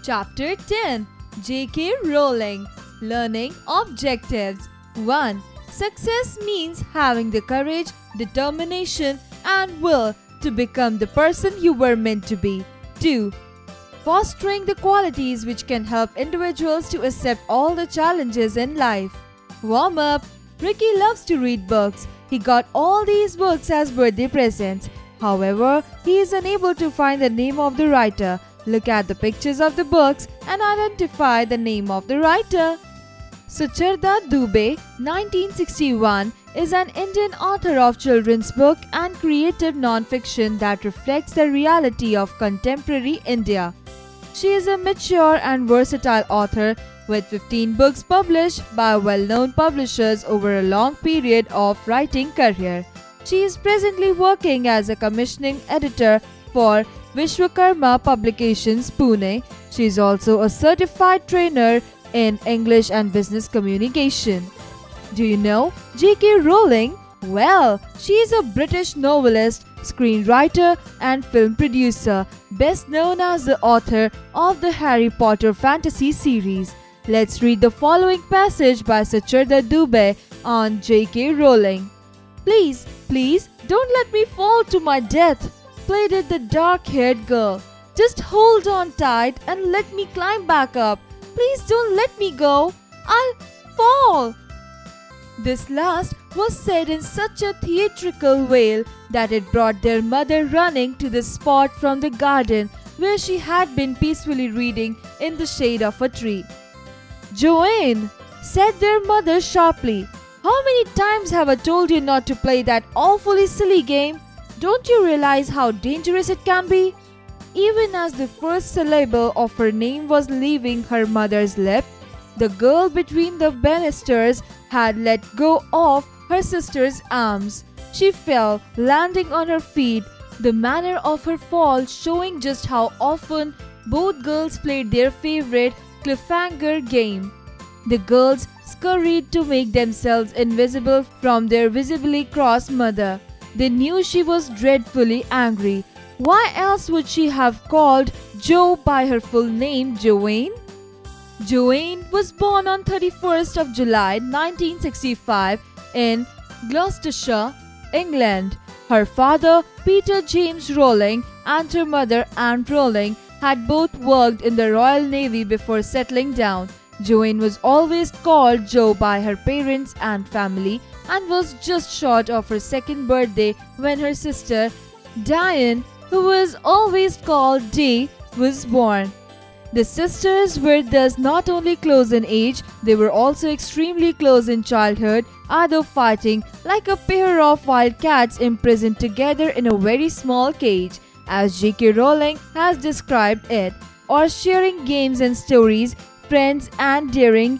Chapter 10. J.K. Rowling. Learning Objectives. 1. Success means having the courage, determination, and will to become the person you were meant to be. 2. Fostering the qualities which can help individuals to accept all the challenges in life. Warm up. Ricky loves to read books. He got all these books as birthday presents. However, he is unable to find the name of the writer. Look at the pictures of the books and identify the name of the writer. Sucharda Dubey, 1961, is an Indian author of children's book and creative non-fiction that reflects the reality of contemporary India. She is a mature and versatile author with 15 books published by well-known publishers over a long period of writing career. She is presently working as a commissioning editor for Vishwakarma Publications, Pune. She is also a certified trainer in English and business communication. Do you know J.K. Rowling? Well, she is a British novelist, screenwriter and film producer, best known as the author of the Harry Potter fantasy series. Let's read the following passage by Sucharda Dubey on J.K. Rowling. Please, don't let me fall to my death, pleaded the dark-haired girl. Just hold on tight and let me climb back up. Please don't let me go. I'll fall. This last was said in such a theatrical wail that it brought their mother running to the spot from the garden where she had been peacefully reading in the shade of a tree. Joanne, said their mother sharply, how many times have I told you not to play that awfully silly game? Don't you realize how dangerous it can be? Even as the first syllable of her name was leaving her mother's lip, the girl between the banisters had let go of her sister's arms. She fell, landing on her feet, the manner of her fall showing just how often both girls played their favorite cliffhanger game. The girls scurried to make themselves invisible from their visibly cross mother. They knew she was dreadfully angry. Why else would she have called Jo by her full name, Joanne? Joanne was born on 31st of July 1965 in Gloucestershire, England. Her father, Peter James Rowling, and her mother, Anne Rowling, had both worked in the Royal Navy before settling down. Joanne was always called Jo by her parents and family and was just short of her second birthday when her sister, Diane, who was always called Day, was born. The sisters were thus not only close in age, they were also extremely close in childhood, either fighting like a pair of wild cats imprisoned together in a very small cage, as J.K. Rowling has described it, or sharing games and stories, friends and daring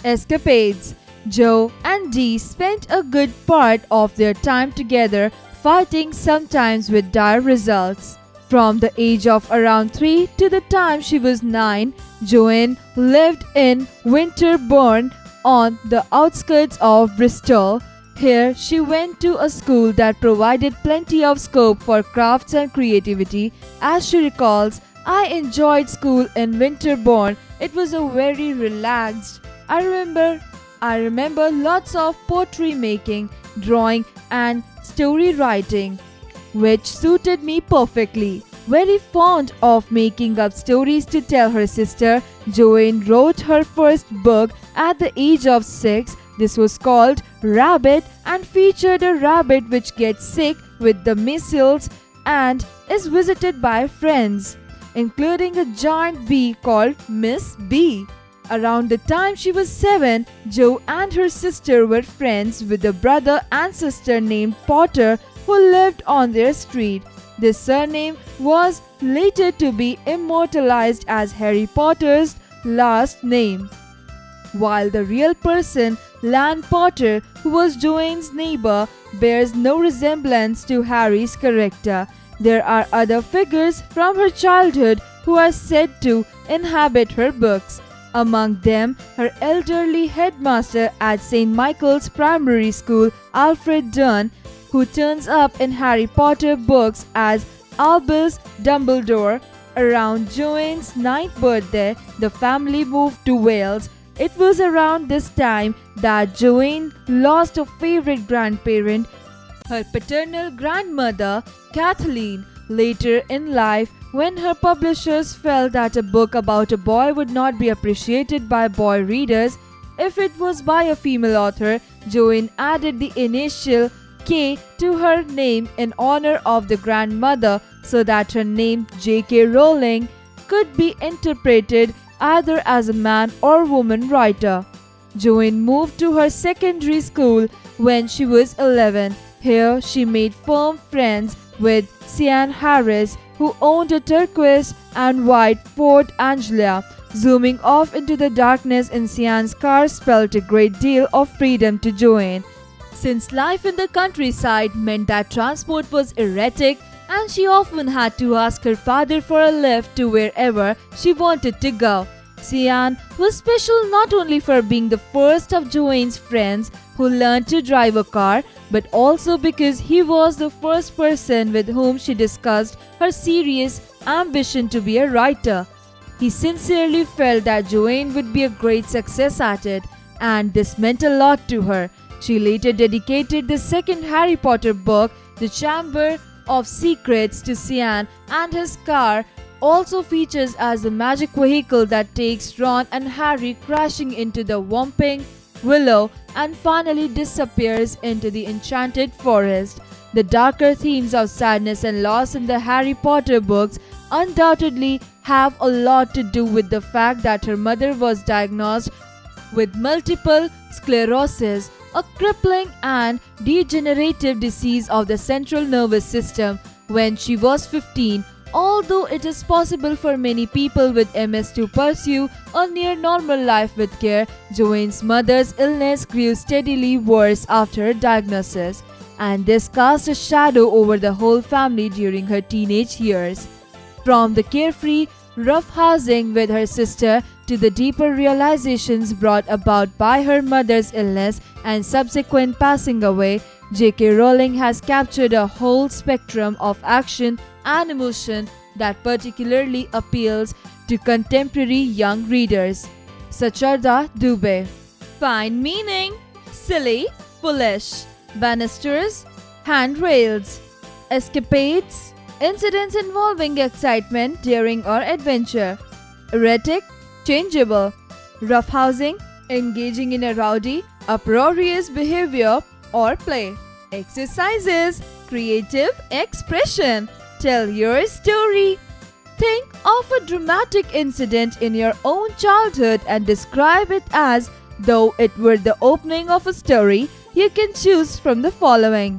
escapades. Jo and Dee spent a good part of their time together, fighting sometimes with dire results. From the age of around 3 to the time she was 9, Joanne lived in Winterbourne on the outskirts of Bristol. Here she went to a school that provided plenty of scope for crafts and creativity. As she recalls, I enjoyed school in Winterbourne. It was a very relaxed. I remember lots of poetry making, drawing and story writing, which suited me perfectly. Very fond of making up stories to tell her sister, Joanne wrote her first book at the age of 6. This was called Rabbit and featured a rabbit which gets sick with the measles and is visited by friends, including a giant bee called Miss Bee. Around the time she was 7, Jo and her sister were friends with a brother and sister named Potter who lived on their street. This surname was later to be immortalized as Harry Potter's last name, while the real person, Lan Potter, who was Joanne's neighbor, bears no resemblance to Harry's character. There are other figures from her childhood who are said to inhabit her books. Among them, her elderly headmaster at St. Michael's Primary School, Alfred Dunn, who turns up in Harry Potter books as Albus Dumbledore, Around Joanne's ninth birthday, the family moved to Wales. It was around this time that Joanne lost a favorite grandparent, her paternal grandmother, Kathleen. Later in life, when her publishers felt that a book about a boy would not be appreciated by boy readers if it was by a female author, Joanne added the initial K to her name in honor of the grandmother so that her name J.K. Rowling could be interpreted either as a man or woman writer. Joanne moved to her secondary school when she was 11. Here she made firm friends with Sian Harris, who owned a turquoise and white Ford Anglia. Zooming off into the darkness in Sian's car spelled a great deal of freedom to Joanne. Since life in the countryside meant that transport was erratic and she often had to ask her father for a lift to wherever she wanted to go. Sian was special not only for being the first of Joanne's friends who learned to drive a car, but also because he was the first person with whom she discussed her serious ambition to be a writer. He sincerely felt that Joanne would be a great success at it, and this meant a lot to her. She later dedicated the second Harry Potter book, The Chamber of Secrets, to Sian, and his car also features as the magic vehicle that takes Ron and Harry crashing into the Whomping Willow and finally disappears into the enchanted forest. The darker themes of sadness and loss in the Harry Potter books undoubtedly have a lot to do with the fact that her mother was diagnosed with multiple sclerosis, a crippling and degenerative disease of the central nervous system, when she was 15. Although it is possible for many people with MS to pursue a near normal life with care, Joanne's mother's illness grew steadily worse after her diagnosis, and this cast a shadow over the whole family during her teenage years. From the carefree roughhousing with her sister to the deeper realizations brought about by her mother's illness and subsequent passing away, J.K. Rowling has captured a whole spectrum of action and emotion that particularly appeals to contemporary young readers. Sacharda Dubey. Find meaning: silly, foolish. Banisters, handrails. Escapades, incidents involving excitement, daring or adventure. Erratic, changeable. Roughhousing, engaging in a rowdy, uproarious behavior or play. Exercises, creative expression. Tell your story. Think of a dramatic incident in your own childhood and describe it as though it were the opening of a story. You can choose from the following: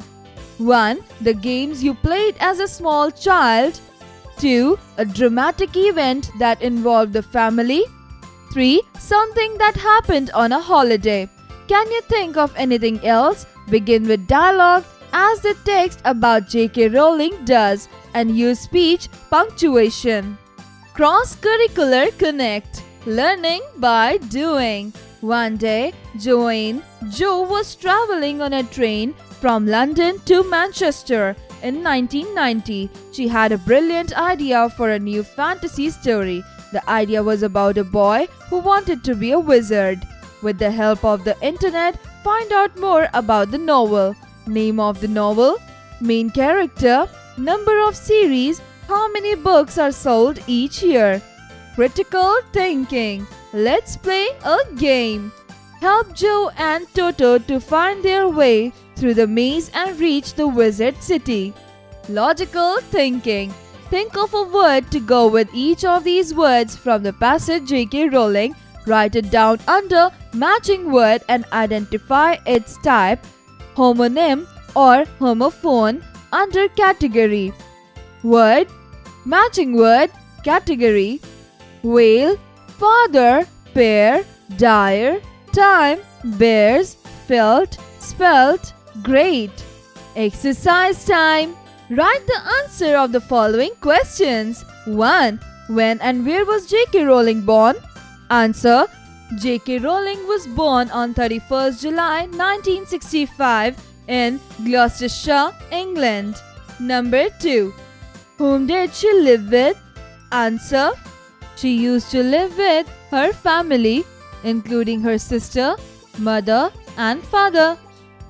1. The games you played as a small child. 2. A dramatic event that involved the family. 3. Something that happened on a holiday. Can you think of anything else? Begin with dialogue as the text about J.K. Rowling does and use speech punctuation. Cross-curricular connect. Learning by doing. One day, Jo was traveling on a train from London to Manchester in 1990. She had a brilliant idea for a new fantasy story. The idea was about a boy who wanted to be a wizard. With the help of the internet, find out more about the novel. Name of the novel, main character, number of series, how many books are sold each year. Critical thinking. Let's play a game. Help Joe and Toto to find their way through the maze and reach the wizard city. Logical thinking. Think of a word to go with each of these words from the passage J.K. Rowling. Write it down under matching word and identify its type, homonym or homophone, under category. Word, matching word, category. Whale, father, pair, dire, time, bears, felt, spelt, great. Exercise time. Write the answer of the following questions. 1. When and where was J.K. Rowling born? Answer. J.K. Rowling was born on 31st July 1965 in Gloucestershire, England. Number 2. Whom did she live with? Answer: she used to live with her family, including her sister, mother, and father.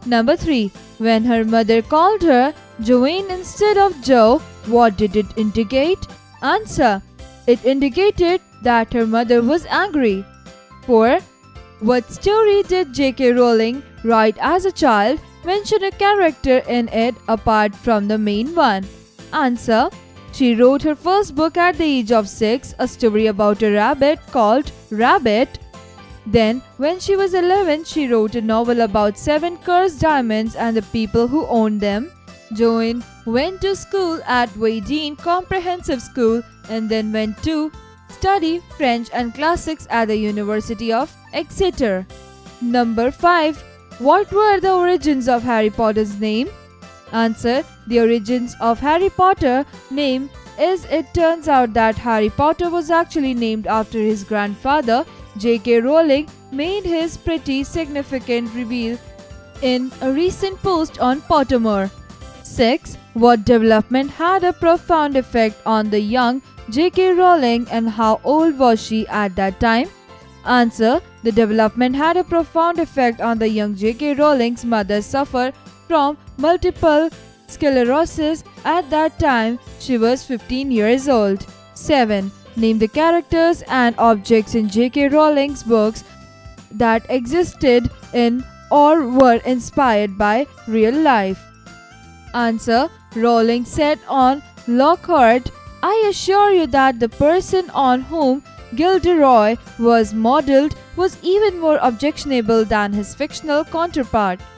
Number 3. When her mother called her Joanne instead of Joe, what did it indicate? Answer: it indicated that her mother was angry. 4. What story did J.K. Rowling write as a child? Mention a character in it apart from the main one. Answer: she wrote her first book at the age of 6, a story about a rabbit called Rabbit. Then, when she was 11, she wrote a novel about 7 cursed diamonds and the people who owned them. Joanne went to school at Weydene Comprehensive School and then went to study French and classics at the University of Exeter. Number 5. What were the origins of Harry Potter's name? Answer: the origins of Harry Potter name is it turns out that Harry Potter was actually named after his grandfather. J.K. Rowling made his pretty significant reveal in a recent post on Pottermore. 6. What development had a profound effect on the young J.K. Rowling and how old was she at that time? Answer: the development had a profound effect on the young J.K. Rowling's mother suffered from multiple sclerosis at that time. She was 15 years old. 7. Name the characters and objects in J.K. Rowling's books that existed in or were inspired by real life. Answer: Rowling said on Lockhart, "I assure you that the person on whom Gilderoy was modeled was even more objectionable than his fictional counterpart.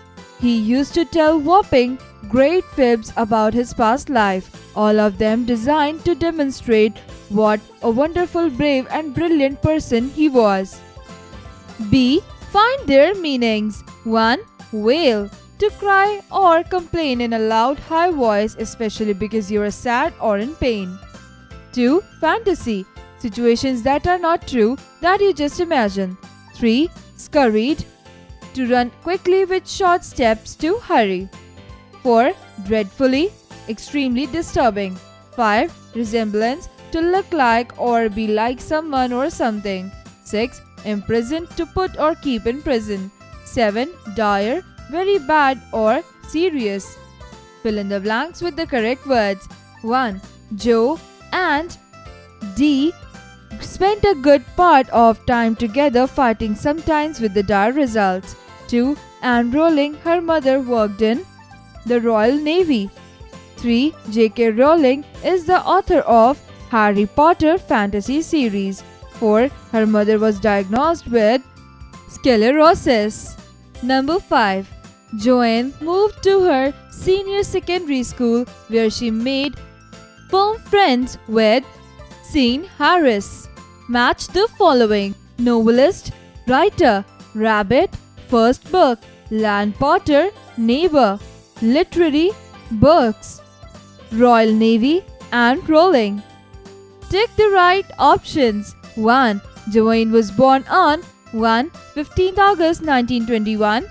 He used to tell whopping great fibs about his past life, all of them designed to demonstrate what a wonderful, brave and brilliant person he was." B. Find their meanings. 1. Wail: to cry or complain in a loud, high voice, especially because you are sad or in pain. 2. Fantasy: situations that are not true, that you just imagine. 3. Scurried: to run quickly with short steps, to hurry. 4. Dreadfully: extremely disturbing. 5. Resemblance: to look like or be like someone or something. 6. Imprisoned: to put or keep in prison. 7. Dire: very bad or serious. Fill in the blanks with the correct words. 1. Joe and D spent a good part of time together fighting, sometimes with the dire results. 2. Anne Rowling, her mother, worked in the Royal Navy. 3. J.K. Rowling is the author of Harry Potter fantasy series. 4. Her mother was diagnosed with sclerosis. Number 5. Joanne moved to her senior secondary school where she made firm friends with Sean Harris. Match the following: novelist, writer, rabbit, first book, Land Potter, neighbor, literary, books, Royal Navy, and Rowling. Take the right options. 1. Joanne was born on 1. 15th August 1921,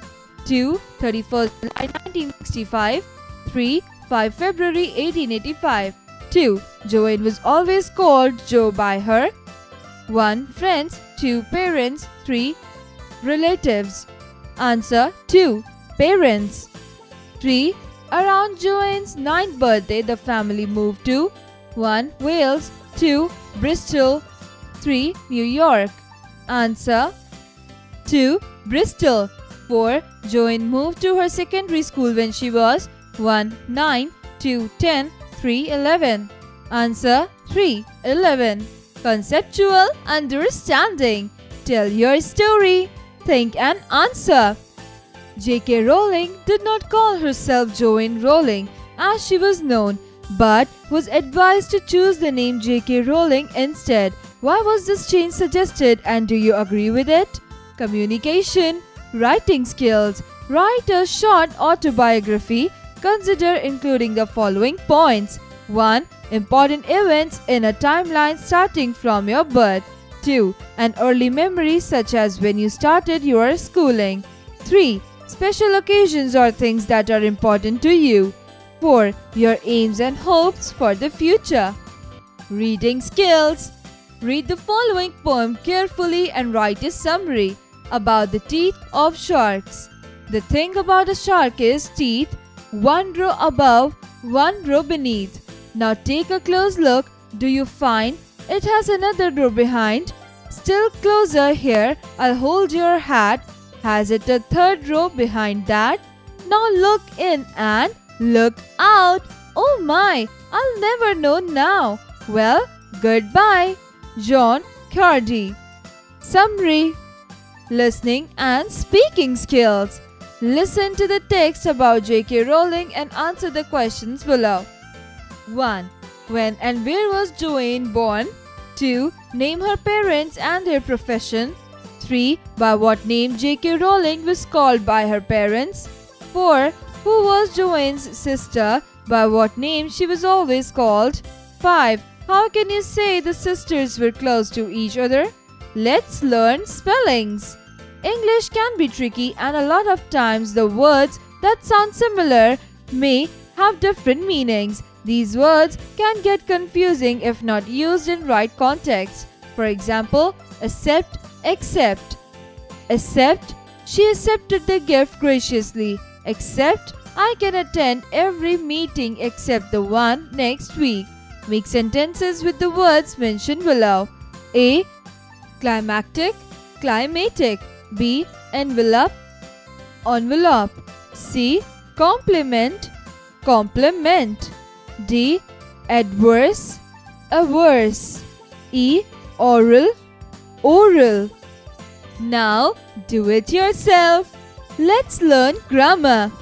2. 31st July 1965, 3. 5 February 1885. 2. Joanne was always called Jo by her 1. Friends, 2. Parents, 3. Relatives. Answer: 2. Parents. 3. Around Joanne's 9th birthday, the family moved to 1. Wales, 2. Bristol, 3. New York. Answer: 2. Bristol. 4. Joanne moved to her secondary school when she was 1. 9, 2. 10, 3. 11. Answer: 3. 11. Conceptual understanding. Tell your story. Think and answer. J.K. Rowling did not call herself Joanne Rowling as she was known, but was advised to choose the name J.K. Rowling instead. Why was this change suggested, and do you agree with it? Communication. Writing skills. Write a short autobiography. Consider including the following points. 1. Important events in a timeline starting from your birth. 2. An early memory such as when you started your schooling. 3. Special occasions or things that are important to you. 4. Your aims and hopes for the future. Reading skills. Read the following poem carefully and write a summary about the teeth of sharks. The thing about a shark is teeth, one row above, one row beneath. Now take a close look. Do you find it has another row behind? Still closer here, I'll hold your hat. Has it a third row behind that? Now look in and look out. Oh my, I'll never know now. Well, goodbye. John Cardy. Summary. Listening and speaking skills. Listen to the text about J.K. Rowling and answer the questions below. 1. When and where was Joanne born? 2. Name her parents and their profession. 3. By what name J.K. Rowling was called by her parents. 4. Who was Joanne's sister? By what name she was always called. 5. How can you say the sisters were close to each other? Let's learn spellings. English can be tricky, and a lot of times the words that sound similar may have different meanings. These words can get confusing if not used in right context. For example, accept, accept. Accept, she accepted the gift graciously. Accept, I can attend every meeting except the one next week. Make sentences with the words mentioned below. A. Climactic, climatic. B. Envelope, envelope. C. Compliment, compliment. D. Adverse, averse. E. Oral, oral. Now do it yourself. Let's learn grammar.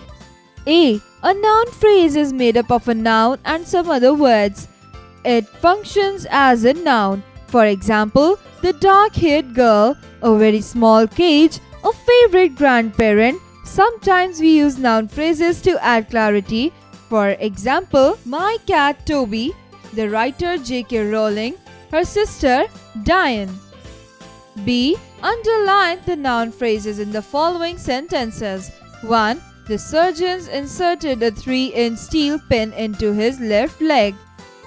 A. A noun phrase is made up of a noun and some other words. It functions as a noun. For example, the dark-haired girl, a very small cage, a favorite grandparent. Sometimes we use noun phrases to add clarity. For example, my cat Toby, the writer J.K. Rowling, her sister Diane. B. Underline the noun phrases in the following sentences. 1. The surgeons inserted a 3-inch steel pin into his left leg.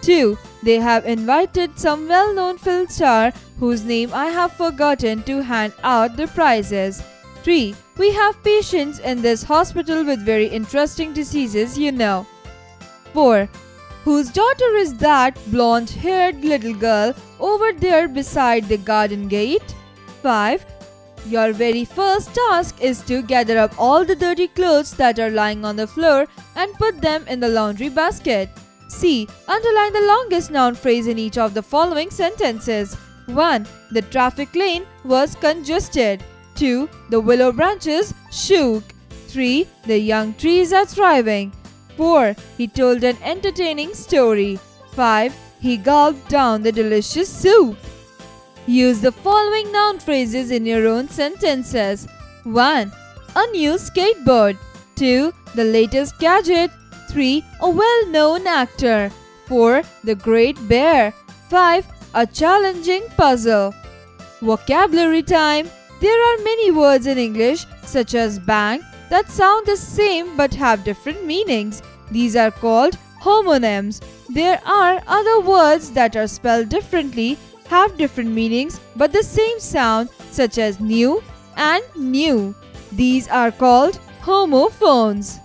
2. They have invited some well-known film star whose name I have forgotten to hand out the prizes. 3. We have patients in this hospital with very interesting diseases, you know. 4. Whose daughter is that blonde-haired little girl over there beside the garden gate? 5. Your very first task is to gather up all the dirty clothes that are lying on the floor and put them in the laundry basket. C. Underline the longest noun phrase in each of the following sentences. 1. The traffic lane was congested. 2. The willow branches shook. 3. The young trees are thriving. 4. He told an entertaining story. 5. He gulped down the delicious soup. Use the following noun phrases in your own sentences. 1. A new skateboard. 2. The latest gadget. 3. A well-known actor. 4. The great bear. 5. A challenging puzzle. Vocabulary time. There are many words in English, such as bank, that sound the same but have different meanings. These are called homonyms. There are other words that are spelled differently, have different meanings but the same sound, such as new and new. These are called homophones.